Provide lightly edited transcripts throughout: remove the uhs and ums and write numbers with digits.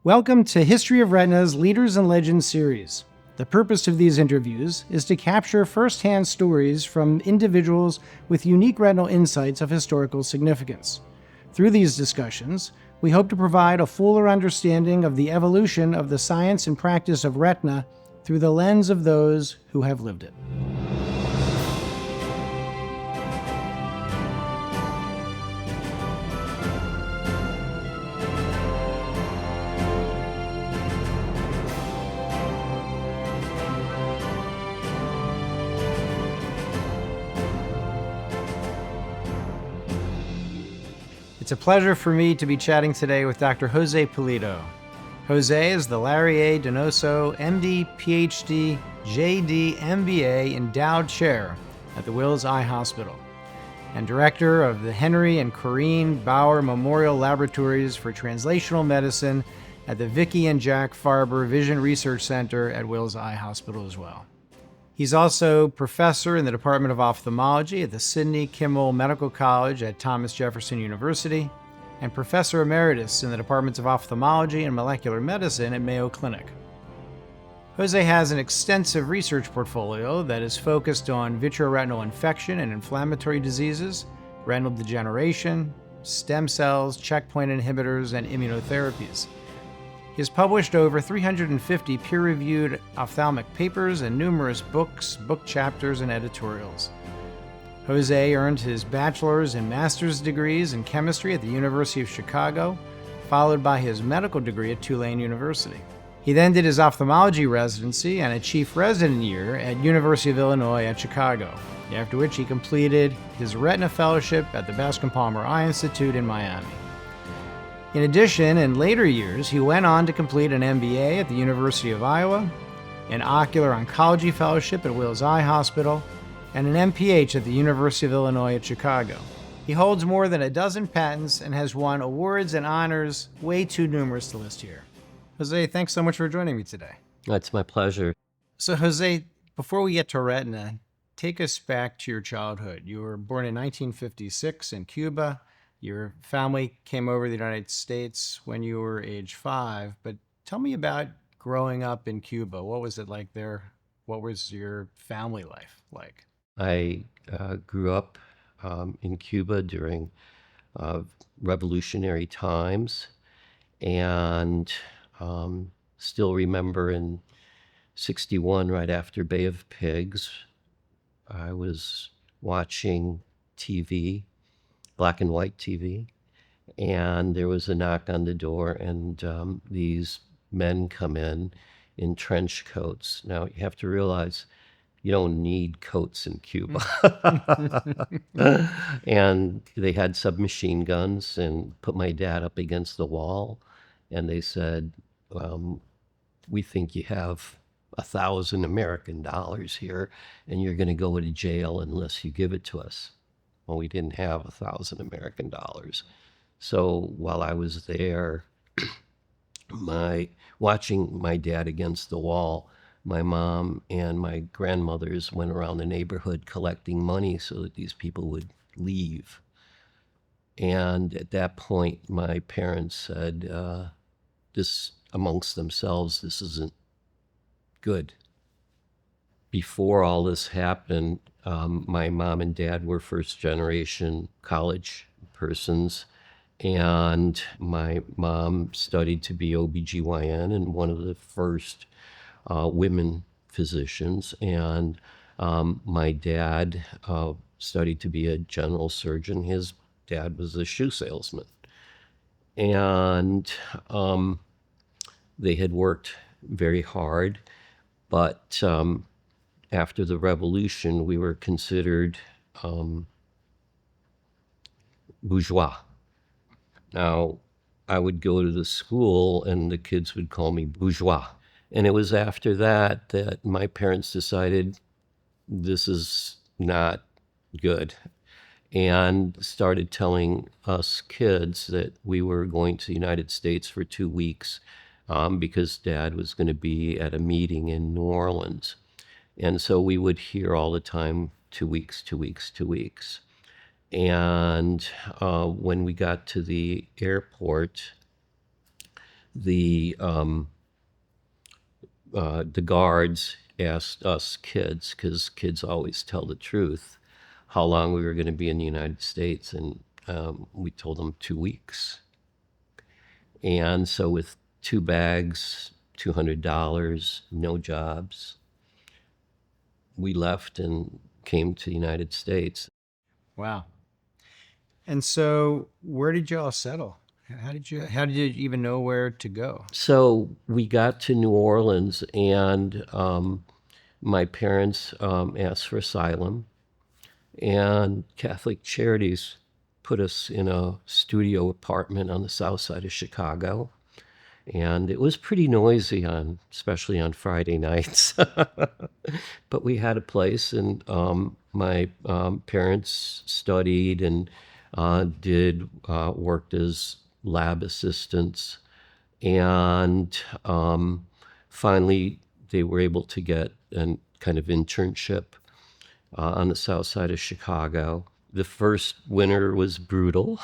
Welcome to History of Retina's Leaders and Legends series. The purpose of these interviews is to capture first-hand stories from individuals with unique retinal insights of historical significance. Through these discussions, we hope to provide a fuller understanding of the evolution of the science and practice of retina through the lens of those who have lived it. It's a pleasure for me to be chatting today with Dr. Jose Pulido. Jose is the Larry A. Donoso, MD, PhD, JD, MBA Endowed Chair at the Wills Eye Hospital and Director of the Henry and Corinne Bauer Memorial Laboratories for Translational Medicine at the Vicky and Jack Farber Vision Research Center at Wills Eye Hospital as well. He's also professor in the Department of Ophthalmology at the Sidney Kimmel Medical College at Thomas Jefferson University, and professor emeritus in the Departments of Ophthalmology and Molecular Medicine at Mayo Clinic. Jose has an extensive research portfolio that is focused on vitreoretinal infection and inflammatory diseases, retinal degeneration, stem cells, checkpoint inhibitors, and immunotherapies. He has published over 350 peer-reviewed ophthalmic papers and numerous books, book chapters, and editorials. Jose earned his bachelor's and master's degrees in chemistry at the University of Chicago, followed by his medical degree at Tulane University. He then did his ophthalmology residency and a chief resident year at University of Illinois at Chicago, after which he completed his retina fellowship at the Bascom Palmer Eye Institute in Miami. In addition, in later years, he went on to complete an MBA at the University of Iowa, an ocular oncology fellowship at Wills Eye Hospital, and an MPH at the University of Illinois at Chicago. He holds more than a dozen patents and has won awards and honors way too numerous to list here. Jose, thanks so much for joining me today. It's my pleasure. So Jose, before we get to retina, take us back to your childhood. You were born in 1956 in Cuba. Your family came over to the United States when you were age 5, but tell me about growing up in Cuba. What was it like there? What was your family life like? I grew up in Cuba during revolutionary times, and still remember in 61, right after Bay of Pigs, I was watching TV, black and white TV, and there was a knock on the door, and these men come in trench coats. Now, you have to realize you don't need coats in Cuba. And they had submachine guns and put my dad up against the wall, and they said, we think you have 1,000 American dollars here, and you're going to go to jail unless you give it to us. Well, we didn't have 1,000 American dollars. So while I was there, watching my dad against the wall, my mom and my grandmothers went around the neighborhood collecting money so that these people would leave. And at that point, my parents said, this amongst themselves, this isn't good. Before all this happened, my mom and dad were first-generation college persons, and my mom studied to be OBGYN and one of the first women physicians, and my dad studied to be a general surgeon. His dad was a shoe salesman, and they had worked very hard, but after the revolution, we were considered bourgeois. Now, I would go to the school and the kids would call me bourgeois. And it was after that that my parents decided this is not good, and started telling us kids that we were going to the United States for 2 weeks because Dad was going to be at a meeting in New Orleans. And so we would hear all the time, 2 weeks, 2 weeks, 2 weeks. And when we got to the airport, the guards asked us kids, because kids always tell the truth, how long we were going to be in the United States, and we told them 2 weeks. And so with 2 bags, $200, no jobs, we left and came to the United States. Wow. And so where did you all settle? How did you even know where to go? So we got to New Orleans, and my parents asked for asylum, and Catholic Charities put us in a studio apartment on the south side of Chicago. And it was pretty noisy, especially on Friday nights. But we had a place, and my parents studied and worked as lab assistants, and finally they were able to get a kind of internship on the south side of Chicago. The first winter was brutal.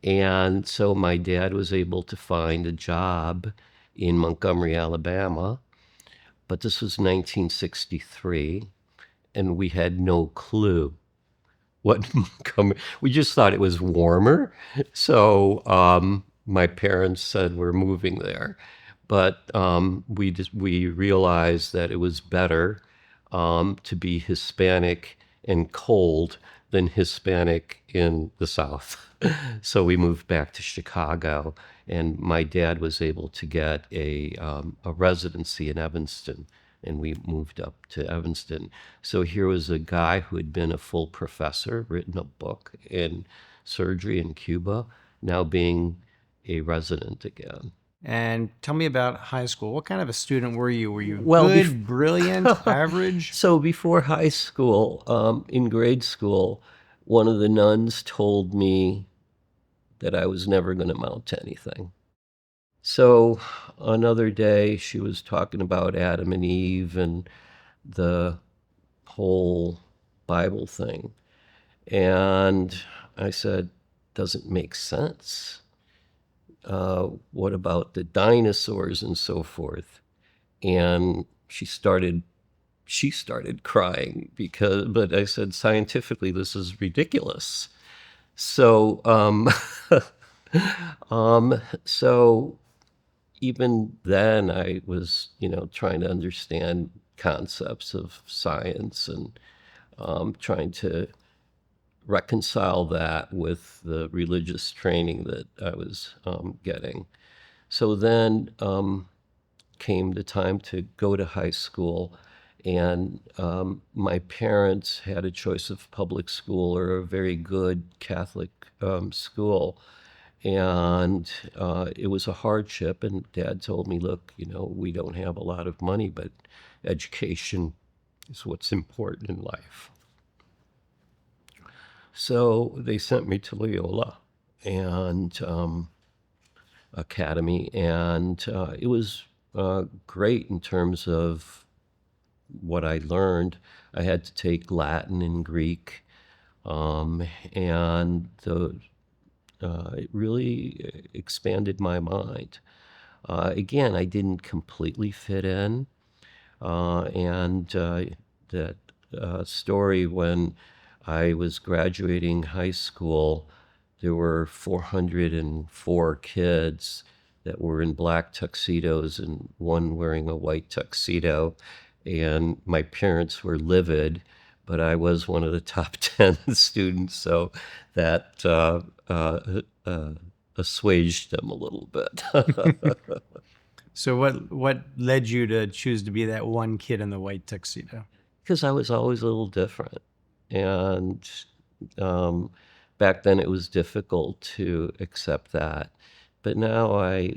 And so my dad was able to find a job in Montgomery, Alabama. But this was 1963, and we had no clue what Montgomery. We just thought it was warmer. So my parents said we're moving there. But we realized that it was better to be Hispanic and cold than Hispanic in the South. So we moved back to Chicago, and my dad was able to get a residency in Evanston, and we moved up to Evanston. So here was a guy who had been a full professor, written a book in surgery in Cuba, now being a resident again. And tell me about high school. What kind of a student were you? Were you Well, good, brilliant, average? So before high school, in grade school, one of the nuns told me that I was never going to amount to anything. So another day, she was talking about Adam and Eve and the whole Bible thing. And I said, doesn't make sense. What about the dinosaurs and so forth? And she started crying but I said, scientifically, this is ridiculous. So, so even then I was, trying to understand concepts of science, and trying to reconcile that with the religious training that I was getting. So then came the time to go to high school, and my parents had a choice of public school or a very good Catholic school. And it was a hardship, and Dad told me, look, we don't have a lot of money, but education is what's important in life. So they sent me to Loyola and Academy, and it was great in terms of what I learned. I had to take Latin and Greek, and it really expanded my mind. Again, I didn't completely fit in, and that story, when I was graduating high school, there were 404 kids that were in black tuxedos and one wearing a white tuxedo. And my parents were livid, but I was one of the top 10 students, so that assuaged them a little bit. So what led you to choose to be that one kid in the white tuxedo? Because I was always a little different. And back then it was difficult to accept that. But now I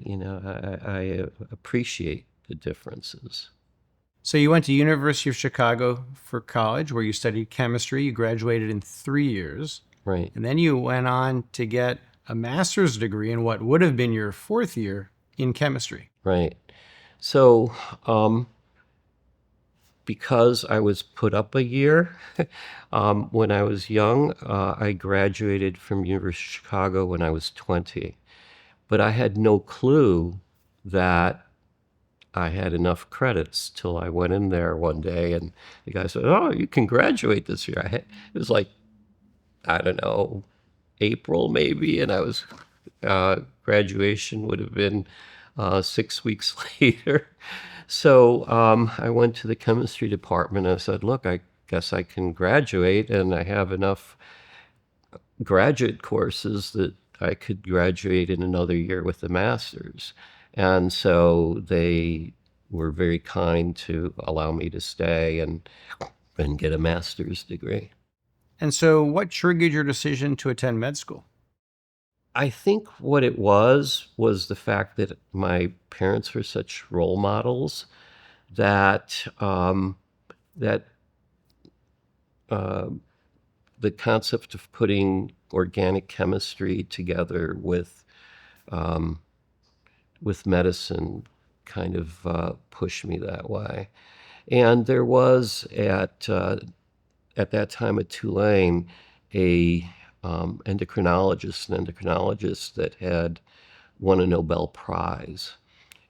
appreciate the differences. So you went to University of Chicago for college, where you studied chemistry. You graduated in 3 years. Right. And then you went on to get a master's degree in what would have been your 4th year in chemistry. Right. So because I was put up a year when I was young, I graduated from University of Chicago when I was 20. But I had no clue that I had enough credits till I went in there one day and the guy said, "Oh, you can graduate this year." It was like, I don't know, April maybe, and I was graduation would have been 6 weeks later. So I went to the chemistry department and I said, "Look, I guess I can graduate, and I have enough graduate courses that I could graduate in another year with a master's." And so they were very kind to allow me to stay and get a master's degree. And so, what triggered your decision to attend med school? I think what it was the fact that my parents were such role models that that uh, the concept of putting organic chemistry together with medicine kind of pushed me that way. And there was at that time at Tulane a endocrinologist that had won a Nobel Prize,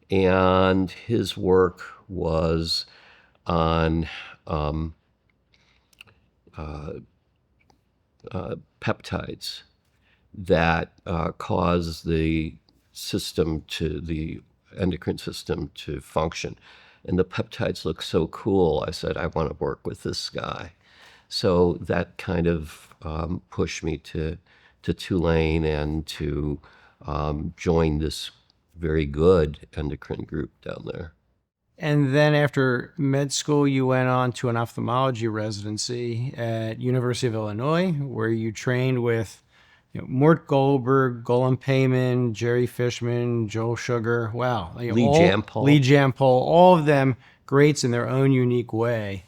and his work was on peptides that cause the endocrine system to function. And the peptides look so cool. I said, I want to work with this guy. So that kind of pushed me to Tulane and to join this very good endocrine group down there. And then after med school, you went on to an ophthalmology residency at University of Illinois, where you trained with Mort Goldberg, Golem Payman, Jerry Fishman, Joel Sugar. Wow. Lee Jampol. Lee Jampol, all of them greats in their own unique way.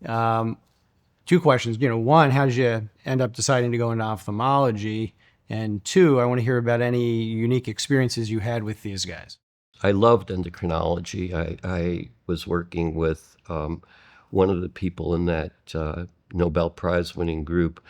Two questions. One, how did you end up deciding to go into ophthalmology? And two, I want to hear about any unique experiences you had with these guys. I loved endocrinology. I was working with one of the people in that Nobel Prize winning group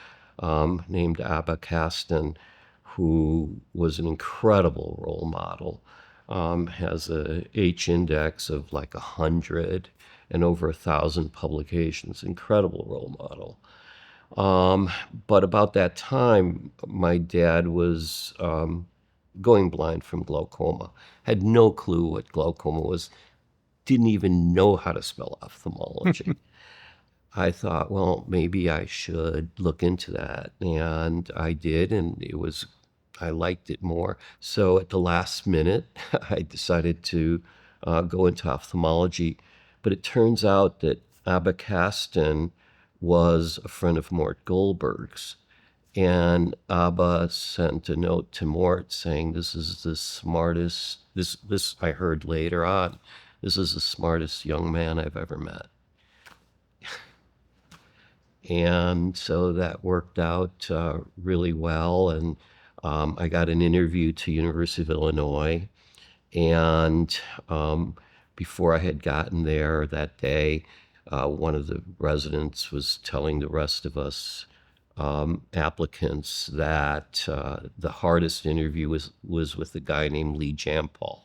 named Abba Kasten, who was an incredible role model. Has a H index of like 100 and over 1,000 publications. Incredible role model. But about that time, my dad was going blind from glaucoma. Had no clue what glaucoma was. Didn't even know how to spell ophthalmology. I thought, well, maybe I should look into that. And I did, and I liked it more. So at the last minute, I decided to go into ophthalmology. But it turns out that Abba Kasten was a friend of Mort Goldberg's. And Abba sent a note to Mort saying, "This is the smartest," this I heard later on, "this is the smartest young man I've ever met." And so that worked out really well. And I got an interview to University of Illinois. And before I had gotten there that day, one of the residents was telling the rest of us applicants that the hardest interview was with a guy named Lee Jampol,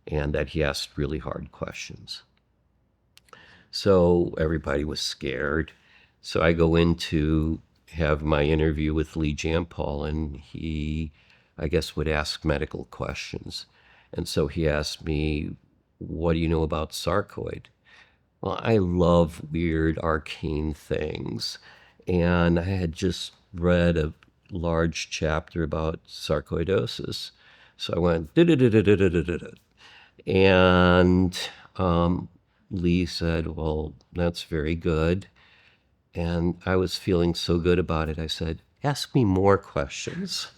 and that he asked really hard questions. So everybody was scared. So I go in to have my interview with Lee Jampol, and he, I guess, would ask medical questions. And so he asked me, "What do you know about sarcoid?" Well, I love weird, arcane things. And I had just read a large chapter about sarcoidosis. So I went, "Da-da-da-da-da-da-da-da." And Lee said, "Well, that's very good." And I was feeling so good about it. I said, "Ask me more questions."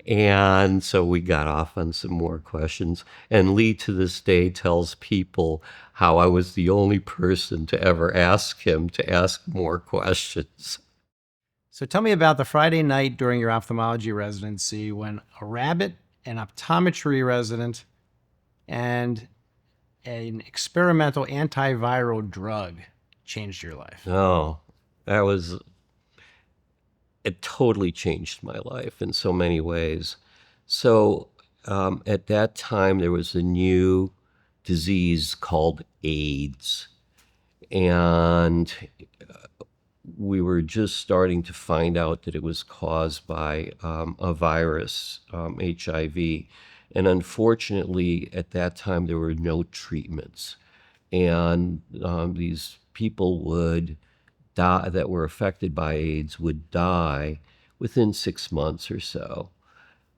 And so we got off on some more questions. And Lee to this day tells people how I was the only person to ever ask him to ask more questions. So tell me about the Friday night during your ophthalmology residency when a rabbit, an optometry resident, and an experimental antiviral drug changed your life. Oh, it totally changed my life in so many ways. So at that time, there was a new disease called AIDS. And we were just starting to find out that it was caused by a virus, HIV. And unfortunately, at that time, there were no treatments. And these people would die that were affected by AIDS would die within 6 months or so.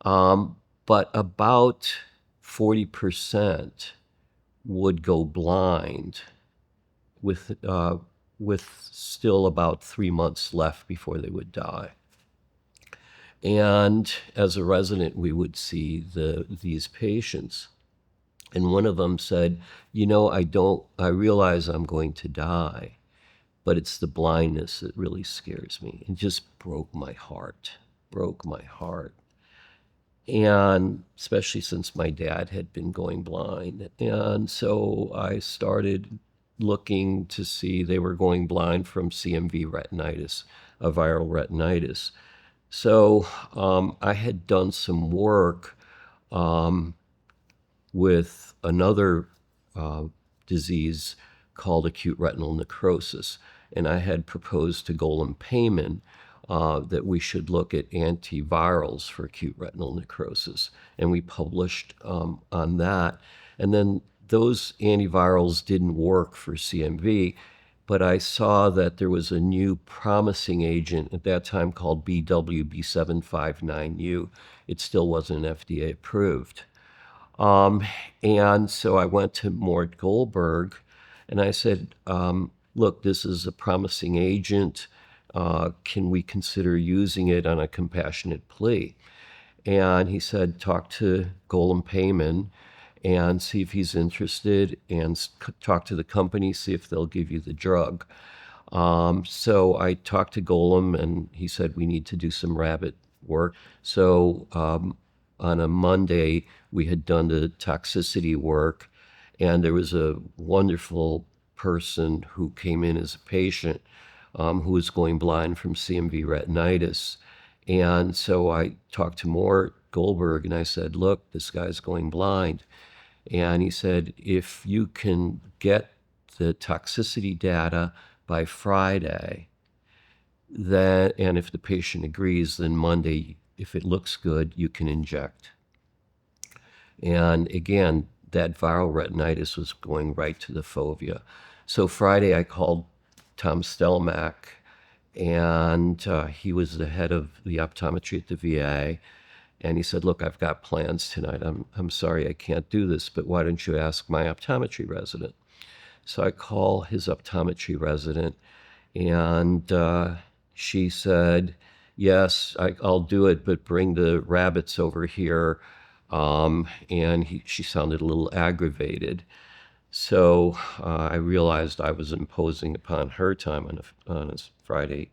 But about 40% would go blind with still about 3 months left before they would die. And as a resident, we would see these patients. And one of them said, I realize I'm going to die, but it's the blindness that really scares me. It just broke my heart. And especially since my dad had been going blind. And so I started looking to see they were going blind from CMV retinitis, a viral retinitis. So I had done some work with another disease called acute retinal necrosis. And I had proposed to Golem Payman that we should look at antivirals for acute retinal necrosis. And we published on that. And then those antivirals didn't work for CMV, but I saw that there was a new promising agent at that time called BW-B759U. It still wasn't FDA approved. And so I went to Mort Goldberg and I said, look, this is a promising agent. Can we consider using it on a compassionate plea? And he said, talk to Golem Payman and see if he's interested, and talk to the company, see if they'll give you the drug. So I talked to Golem, and he said, we need to do some rabbit work. So on a Monday, we had done the toxicity work, and there was a wonderful person who came in as a patient who was going blind from CMV retinitis. And so I talked to Mort Goldberg, and I said, look, this guy's going blind. And he said, if you can get the toxicity data by Friday, then, and if the patient agrees, then Monday, if it looks good, you can inject. And again, that viral retinitis was going right to the fovea. So Friday, I called Tom Stelmack, and he was the head of the optometry at the VA. And he said, look, I've got plans tonight. I'm sorry I can't do this, but why don't you ask my optometry resident? So I call his optometry resident, and she said, yes, I'll do it, but bring the rabbits over here. And she sounded a little aggravated. So I realized I was imposing upon her time on a Friday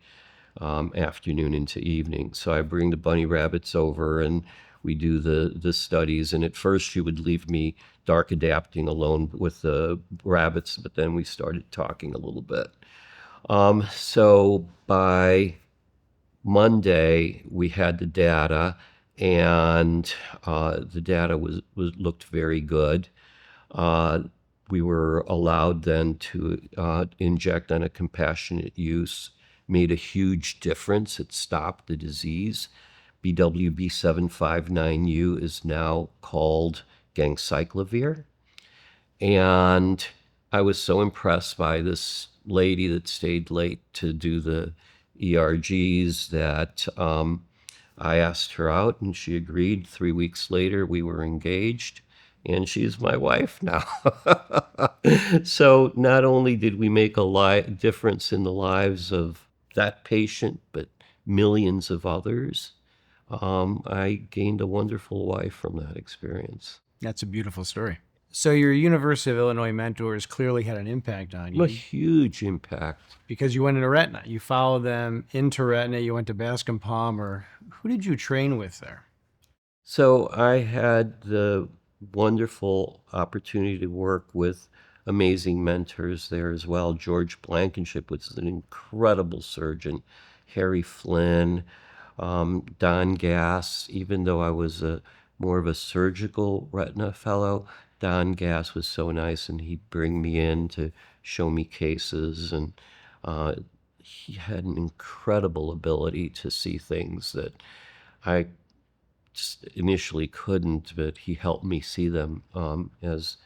afternoon into evening. So I bring the bunny rabbits over, and we do the studies. And at first she would leave me dark adapting alone with the rabbits, but then we started talking a little bit. So by Monday, we had the data, and the data looked very good. We were allowed then to inject on a compassionate use. Made a huge difference. It stopped the disease. BWB759U is now called ganciclovir. And I was so impressed by this lady that stayed late to do the ERGs that I asked her out, and she agreed. 3 weeks later, we were engaged, and she's my wife now. So not only did we make a difference in the lives of that patient, but millions of others, I gained a wonderful wife from that experience. That's a beautiful story. So your University of Illinois mentors clearly had an impact on you. A huge impact. Because you went into Retina. You followed them into Retina. You went to Bascom Palmer. Who did you train with there? So I had the wonderful opportunity to work with amazing mentors there as well. George Blankenship was an incredible surgeon. Harry Flynn, Don Gass. Even though I was a more of a surgical retina fellow. Don Gass was so nice, and he'd bring me in to show me cases, and he had an incredible ability to see things that I just initially couldn't, but he helped me see them as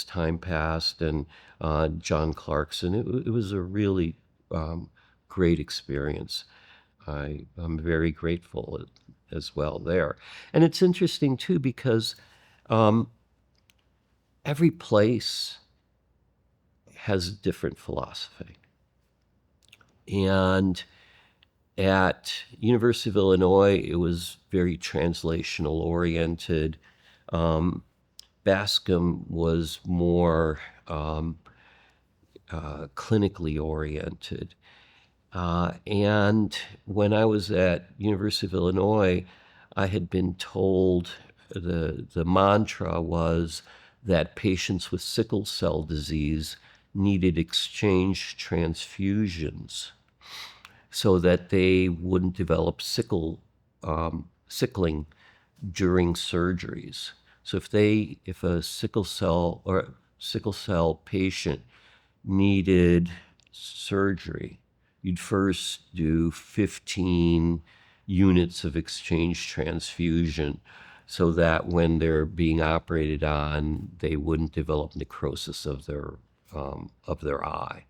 time passed. And John Clarkson, it was a really great experience. I'm very grateful as well there. And it's interesting too because every place has a different philosophy. And at University of Illinois, it was very translational oriented. Bascom was more clinically oriented. And when I was at University of Illinois, I had been told the mantra was that patients with sickle cell disease needed exchange transfusions so that they wouldn't develop sickling during surgeries. So if a sickle cell patient needed surgery, you'd first do 15 units of exchange transfusion so that when they're being operated on, they wouldn't develop necrosis of their eye.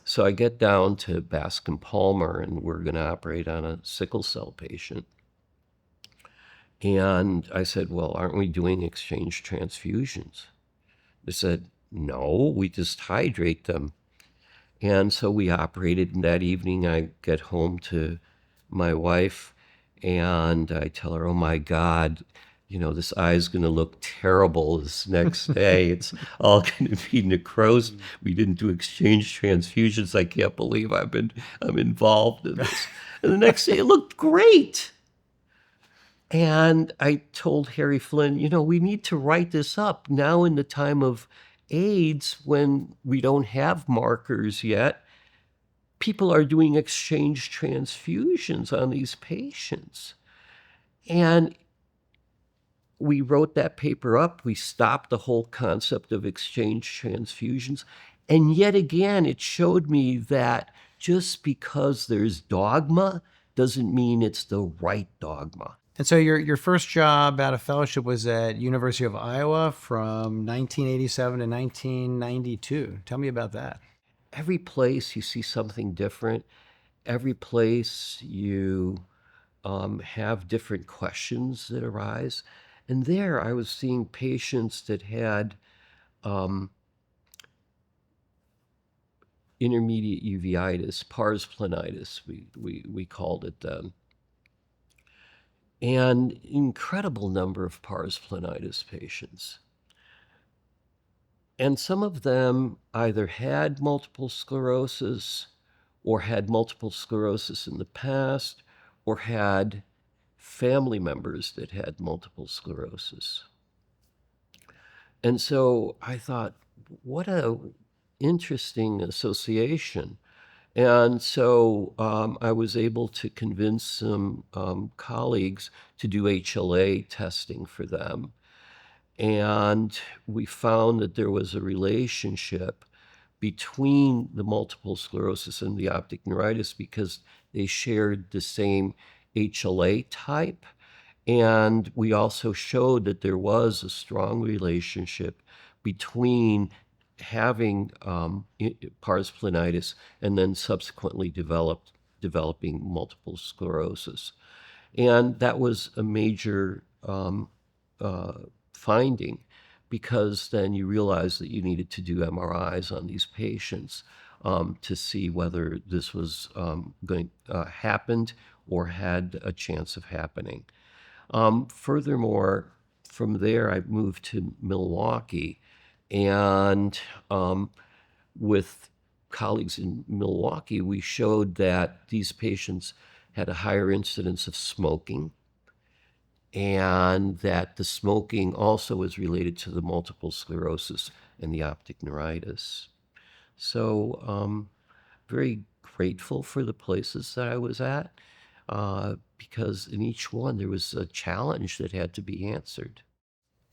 So I get down to Bascom Palmer, and we're going to operate on a sickle cell patient. And I said, well, aren't we doing exchange transfusions? They said, no, we just hydrate them. And so we operated, and that evening I get home to my wife and I tell her, oh my God, this eye is going to look terrible this next day. It's all going to be necrosed. We didn't do exchange transfusions. I can't believe I'm involved in this. And the next day it looked great. And I told Harry Flynn, we need to write this up now in the time of AIDS when we don't have markers yet. People are doing exchange transfusions on these patients. And we wrote that paper up. We stopped the whole concept of exchange transfusions. And yet again, it showed me that just because there's dogma doesn't mean it's the right dogma. And so your first job out of fellowship was at University of Iowa from 1987 to 1992. Tell me about that. Every place you see something different. Every place you have different questions that arise. And there I was seeing patients that had intermediate uveitis, pars planitis, we called it then. And incredible number of pars planitis patients. And some of them either had multiple sclerosis or had multiple sclerosis in the past or had family members that had multiple sclerosis. And so I thought, what a interesting association. And so I was able to convince some colleagues to do HLA testing for them. And we found that there was a relationship between the multiple sclerosis and the optic neuritis because they shared the same HLA type. And we also showed that there was a strong relationship between having pars planitis and then subsequently developing multiple sclerosis. And that was a major finding because then you realized that you needed to do MRIs on these patients to see whether this was happened or had a chance of happening. Furthermore, from there, I moved to Milwaukee, and with colleagues in Milwaukee, we showed that these patients had a higher incidence of smoking, and that the smoking also is related to the multiple sclerosis and the optic neuritis. So very grateful for the places that I was at. because in each one there was a challenge that had to be answered.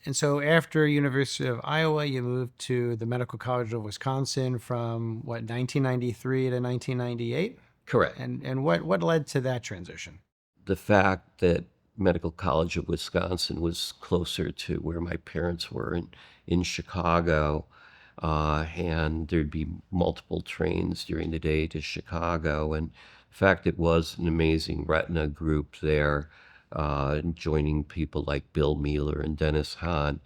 And so after University of Iowa, you moved to the Medical College of Wisconsin from what, 1993 to 1998? Correct. And what led to that transition? The fact that Medical College of Wisconsin was closer to where my parents were in Chicago, and there'd be multiple trains during the day to Chicago. And the fact it was an amazing retina group there, joining people like Bill Mueller and Dennis Hahn,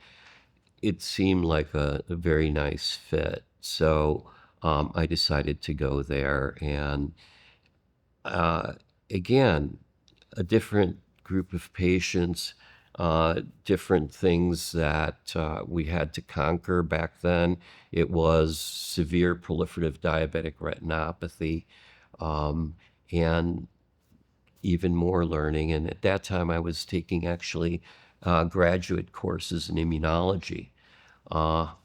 it seemed like a very nice fit. So I decided to go there. And uh, again, a different group of patients, different things that we had to conquer back then. It was severe proliferative diabetic retinopathy, and even more learning. And at that time, I was taking actually graduate courses in immunology,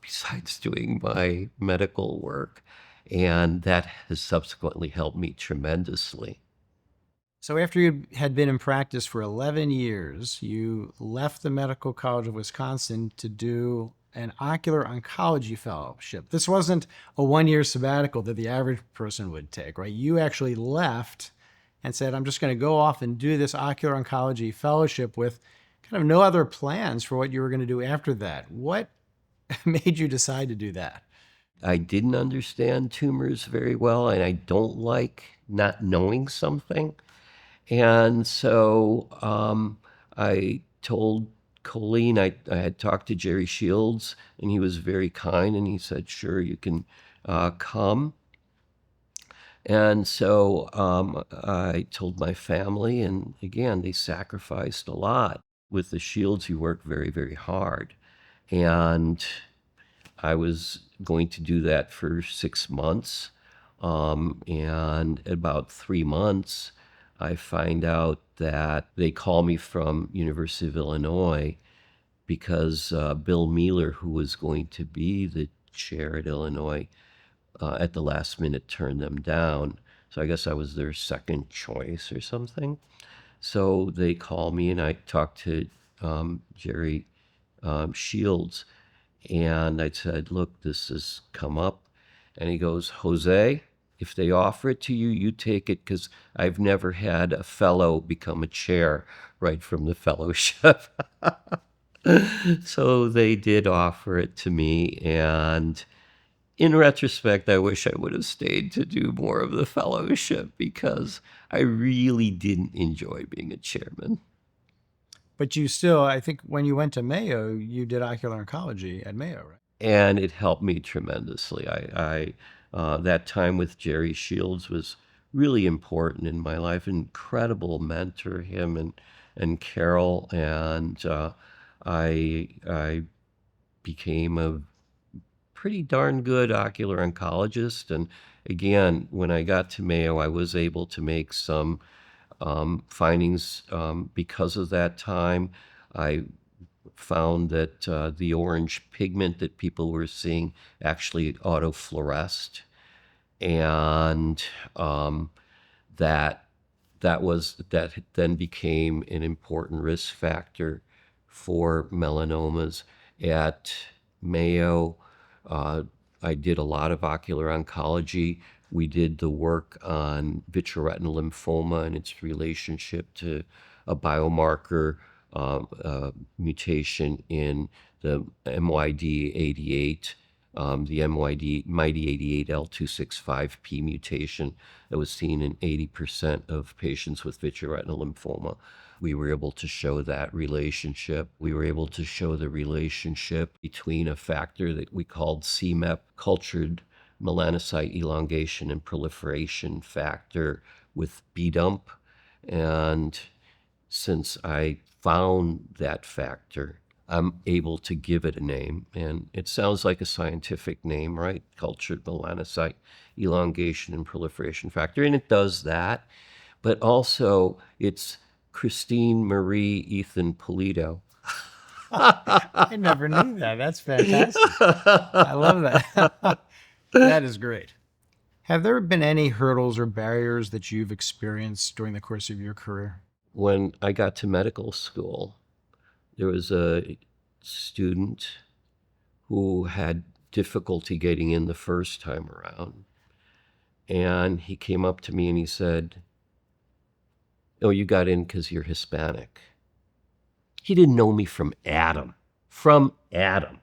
besides doing my medical work. And that has subsequently helped me tremendously. So after you had been in practice for 11 years, you left the Medical College of Wisconsin to do an ocular oncology fellowship. This wasn't a 1 year sabbatical that the average person would take, right? You actually left and said, I'm just going to go off and do this ocular oncology fellowship with kind of no other plans for what you were going to do after that. What made you decide to do that? I didn't understand tumors very well, and I don't like not knowing something. And so I told Colleen, I had talked to Jerry Shields, and he was very kind, and he said, sure, you can come. And so I told my family, and again, they sacrificed a lot. With the Shields, you work very, very hard. And I was going to do that for 6 months. And about 3 months, I find out that they call me from University of Illinois because Bill Mueller, who was going to be the chair at Illinois, at the last minute turned them down. So I guess I was their second choice or something. So they call me and I talked to Jerry Shields, and I said, look, this has come up. And he goes, Jose, if they offer it to you, you take it, because I've never had a fellow become a chair right from the fellowship. So they did offer it to me. And in retrospect, I wish I would have stayed to do more of the fellowship, because I really didn't enjoy being a chairman. But you still, I think when you went to Mayo, you did ocular oncology at Mayo, right? And it helped me tremendously. That time with Jerry Shields was really important in my life. Incredible mentor, him and Carol, and I became a pretty darn good ocular oncologist. And again, when I got to Mayo, I was able to make some findings because of that time. I found that the orange pigment that people were seeing actually autofluoresced, and that that then became an important risk factor for melanomas. At Mayo, uh, I did a lot of ocular oncology. We did the work on vitreoretinal lymphoma and its relationship to a biomarker mutation in the MYD88, the MYD88L265P mutation that was seen in 80% of patients with vitreoretinal lymphoma. We were able to show that relationship. We were able to show the relationship between a factor that we called CMEP, cultured melanocyte elongation and proliferation factor, with B-dump. And since I found that factor, I'm able to give it a name. And it sounds like a scientific name, right? Cultured melanocyte elongation and proliferation factor. And it does that. But also, it's Christine Marie Ethan Pulido. I never knew that. That's fantastic. I love that. That is great. Have there been any hurdles or barriers that you've experienced during the course of your career? When I got to medical school, there was a student who had difficulty getting in the first time around. And he came up to me and he said, "Oh, you got in because you're Hispanic." He didn't know me from Adam. From Adam.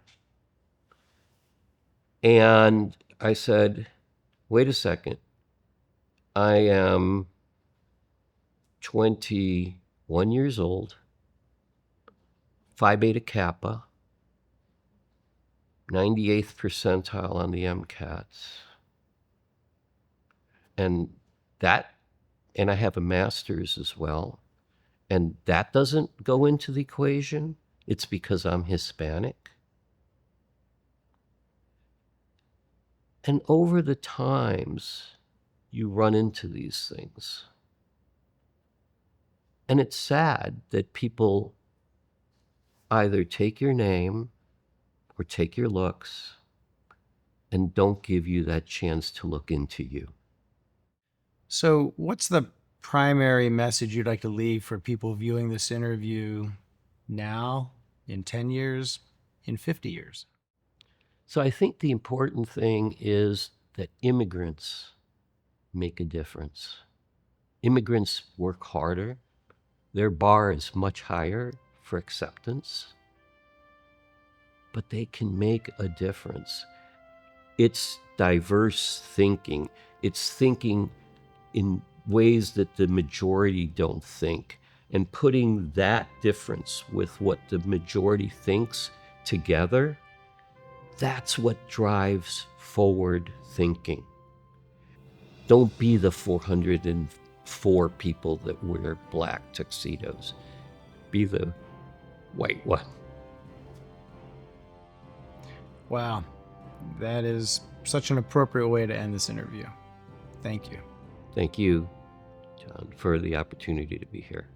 And I said, "Wait a second. I am 21 years old, Phi Beta Kappa, 98th percentile on the MCATs. And I have a master's as well. And that doesn't go into the equation. It's because I'm Hispanic." And over the times, you run into these things. And it's sad that people either take your name or take your looks and don't give you that chance to look into you. So, what's the primary message you'd like to leave for people viewing this interview now, in 10 years, in 50 years? So I think the important thing is that immigrants make a difference. Immigrants work harder. Their bar is much higher for acceptance, but they can make a difference. It's diverse thinking. It's thinking in ways that the majority don't think, and putting that difference with what the majority thinks together, that's what drives forward thinking. Don't be the 404 people that wear black tuxedos. Be the white one. Wow, that is such an appropriate way to end this interview. Thank you. Thank you, John, for the opportunity to be here.